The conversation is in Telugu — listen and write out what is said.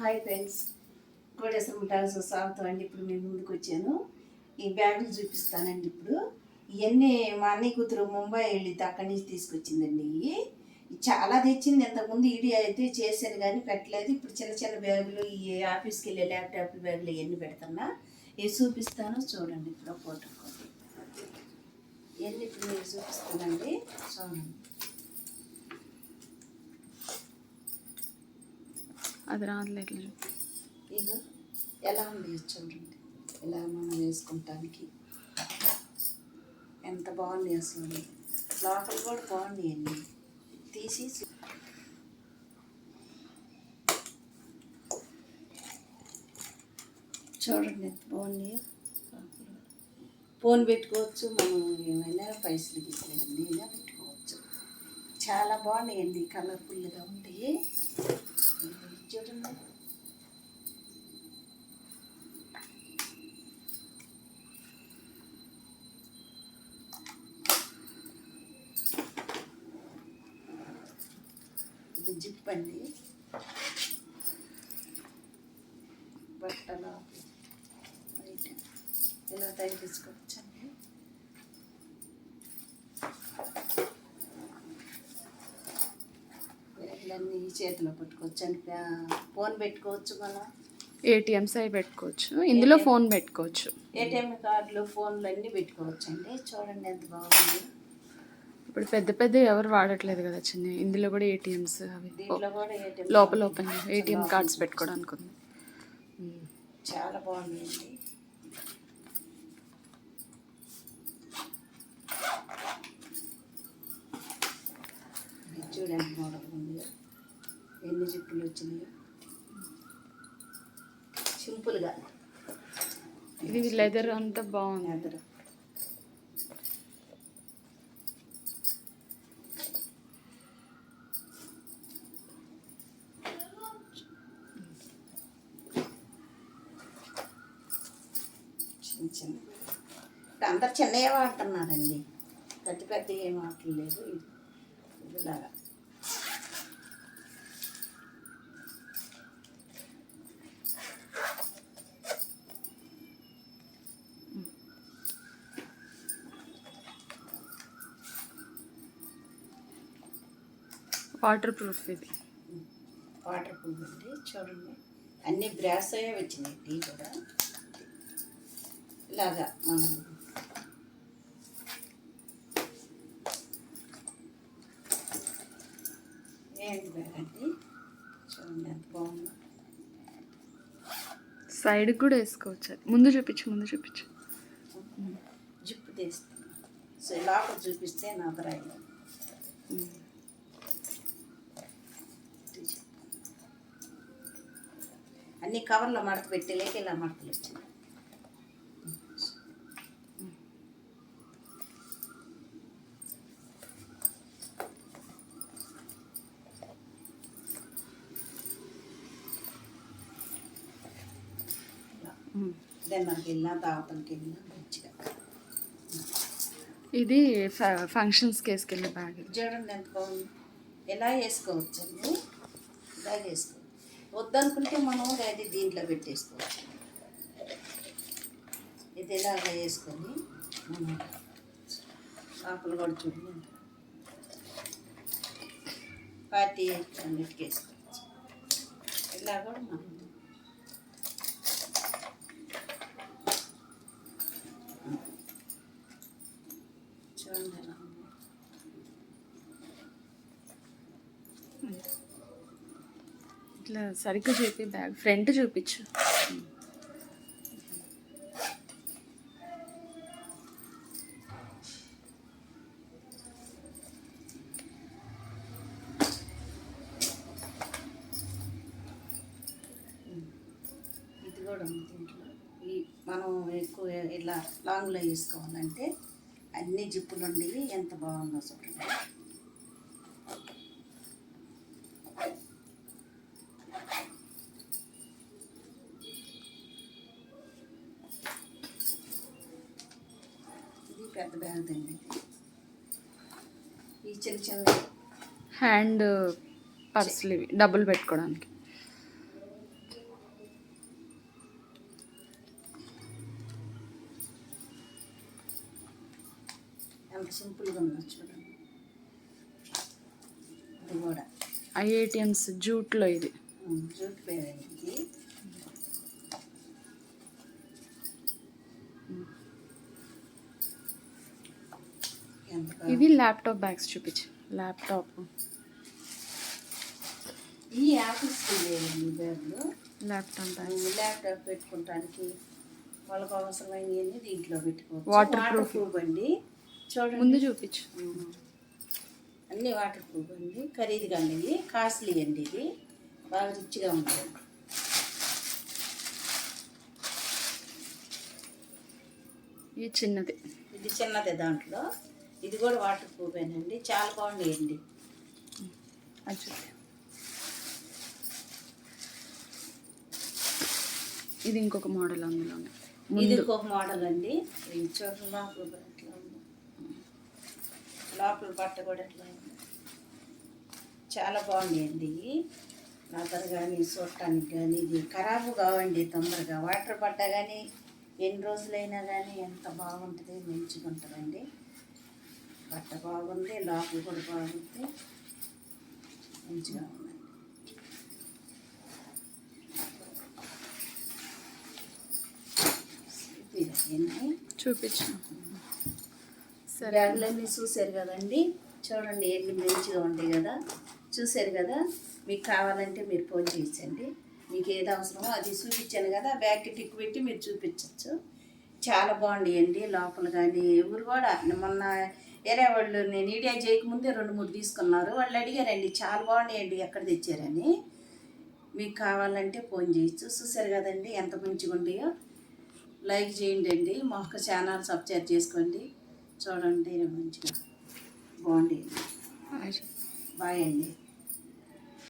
హాయ్ ఫ్రెండ్స్, కోడేశ్వరం మిఠాయిస్ స్వాగతం అండి. ఇప్పుడు మేము ముందుకు వచ్చాను. ఈ బ్యాగులు చూపిస్తానండి. ఇప్పుడు ఇవన్నీ మా అన్నయ్య కూతురు ముంబై వెళ్ళితే అక్కడి నుంచి తీసుకొచ్చిందండి. ఇవి చాలా తెచ్చింది. ఇంతకుముందు వీడియో అయితే చేశాను కానీ పెట్టలేదు. ఇప్పుడు చిన్న చిన్న బ్యాగులు, ఈ ఆఫీస్కి వెళ్ళే ల్యాప్టాప్ బ్యాగులు ఇవన్నీ పెడుతున్నా. ఇవి చూపిస్తాను చూడండి. ఇప్పుడు ఫోటో ఇవన్నీ ఇప్పుడు మీరు చూపిస్తానండి, చూడండి. అది రాదులేదు. ఇది ఎలా ఉంది చూడండి. ఇలా మనం వేసుకుంటానికి ఎంత బాగుంది అసలు. లోపల కూడా బాగున్నాయండి. తీసి చూడండి ఎంత బాగున్నాయో. ఫోన్ పెట్టుకోవచ్చు, మనం ఏమైనా పైసలు తీసుకోండి అయినా పెట్టుకోవచ్చు. చాలా బాగున్నాయండి, కలర్ఫుల్గా ఉంటాయి. చూడండి. ఇది జిప్ అండి. బట్టల ఇలా తయారు చేసుకోవచ్చండి. ఇవన్నీ చేతిలో పెట్టుకోవచ్చు అండి. ఫోన్ పెట్టుకోవచ్చు, మనం ఏటీఎంస్ అవి పెట్టుకోవచ్చు, ఇందులో ఫోన్ పెట్టుకోవచ్చు. ఏటీఎం కార్డులు, ఫోన్లు అన్నీ పెట్టుకోవచ్చు అండి. చూడండి ఎంత బాగుంది. ఇప్పుడు పెద్ద పెద్ద ఎవరు వాడట్లేదు కదా చిన్న, ఇందులో కూడా ఏటీఎంస్ అవి దీంట్లో కూడా ఏటీఎం లోపల ఓపెన్ ఏటీఎం కార్డ్స్ పెట్టుకోవడానికి ఉంది. చాలా బాగుందండి. చూడండి మోడల్ ఉంది. ఎన్ని జిప్పులు వచ్చినాయి సింపుల్గా. ఇది లెదర్ అంతా బాగుంది. లెదర్ చిన్న చిన్న. ఇప్పుడు అందరు చిన్నవే వాడుతున్నారండి, పెద్ద పెద్ద ఏం వాడలేదు. ఇదిలాగా వాటర్ ప్రూఫ్. ఇది వాటర్ ప్రూఫ్ అండి. చూడండి అన్నీ బ్రాస్ అయ్యే వచ్చినాయి. టీ కూడా ఇలాగా మనం ఏంటి బ్యాగ్ అండి. చూడండి ఎంత బాగుందో. సైడ్ కూడా వేసుకోవచ్చు. ముందు చూపించు. జిప్పు తీస్తాను. సో లోపల చూపిస్తే నాకు రాయి. అన్ని కవర్లో మడత పెట్టలేక ఇలా మడతలు వచ్చినాయి. మనకి వెళ్ళినా తావతలకి వెళ్ళినా మంచిగా. ఇది ఫంక్షన్స్కి వేసుకెళ్ళే బ్యాగ్. చూడండి ఎంత బాగుంది. ఎలా వేసుకోవచ్చు అండి, ఇలా వేసుకోవచ్చు. వద్దనుకుంటే మనం అది దీంట్లో పెట్టేసుకోవచ్చు. ఇది ఇలాగా వేసుకొని మనం లోపల కూడా చూడండి పార్టీ అన్నిటికి వేసుకోవచ్చు. ఇలా కూడా మనం చూడండి. ఇట్లా సరిగ్గా చూపి బ్యాగ్ ఫ్రంట్ చూపించు. ఇది కూడా ఉంది దీంట్లో. ఈ మనం ఎక్కువ ఇలా లాంగ్లో వేసుకోవాలంటే అన్ని జిప్పులు ఉండేవి. ఎంత బాగుందో చూడండి. ఇది పెద్ద బ్యాగ్ అండి. ఈ చిన్న చిన్న హ్యాండ్ పర్సులు ఇవి డబ్బులు పెట్టుకోవడానికి. అంత సింపుల్గా ఉన్నది చూడండి. ఇది కూడా ఐఏటిఎంస్ జూట్లో ఇది. జూట్ పేరండి ఇది. ఎంత ఇవి ల్యాప్టాప్ బ్యాగ్స్ చూపించు. ల్యాప్టాప్ ఈ యాపిల్స్ లేదండి బ్యాగ్లో. ల్యాప్టాప్ బ్యాగ్ ల్యాప్టాప్ పెట్టుకోవటానికి వాళ్ళకు అవసరమైనవి దీంట్లో పెట్టుకోవచ్చు. Water water proof. ప్రూఫ్ అండి చూడండి. ముందు చూపించు. అన్నీ వాటర్ ప్రూఫ్ అండి. ఖరీదుగా అండి, ఇది కాస్ట్లీ అండి. ఇది బాగా రిచ్గా ఉంటుంది. ఇది చిన్నది. ఇది చిన్నదే దాంట్లో. ఇది కూడా వాటర్ ప్రూఫేనండి. చాలా బాగున్నాయండి. అది చూపి. ఇది ఇంకొక మోడల్ అందులోనే. ఇది ఇంకొక మోడల్ అండి. ఇది చూడండి లోపల కూడా ఎట్లా ఉంది. లోపల బట్ట కూడా ఎట్లా ఉంది. చాలా బాగున్నాయండి. ఇవి నాకర్ కానీ చూడటానికి కానీ ఇది ఖరాబు కావండి తొందరగా. వాటర్ పడ్డా కానీ ఎన్ని రోజులైనా కానీ ఎంత బాగుంటుంది, మంచిగా ఉంటుందండి. బట్ట బాగుంది, లోపల కూడా బాగుంది, మంచిగా ఉందండి. ఇవన్నీ చూపించు. సరే, బ్యాగులన్నీ చూసారు కదండి. చూడండి ఎన్ని మంచిగా ఉంటాయి కదా. చూసారు కదా. మీకు కావాలంటే మీరు ఫోన్ చేయించండి. మీకు ఏది అవసరమో అది చూపించాను కదా. బ్యాగ్కి టిక్ పెట్టి మీరు చూపించవచ్చు. చాలా బాగుంటాయండి లోపల కానీ. ఎవరు కూడా మొన్న వేరే వాళ్ళు నేను వీడియో చేయకముందే 2-3 తీసుకున్నారు. వాళ్ళు అడిగారండి చాలా బాగున్నాయండి ఎక్కడ తెచ్చారని. మీకు కావాలంటే ఫోన్ చేయొచ్చు. చూసారు కదండి ఎంత మంచిగా ఉంటాయో. లైక్ చేయండి అండి. మా ఒక్క ఛానల్ సబ్స్క్రైబ్ చేసుకోండి. చూడండి మంచిగా బాగుంది. బాయ్ అండి.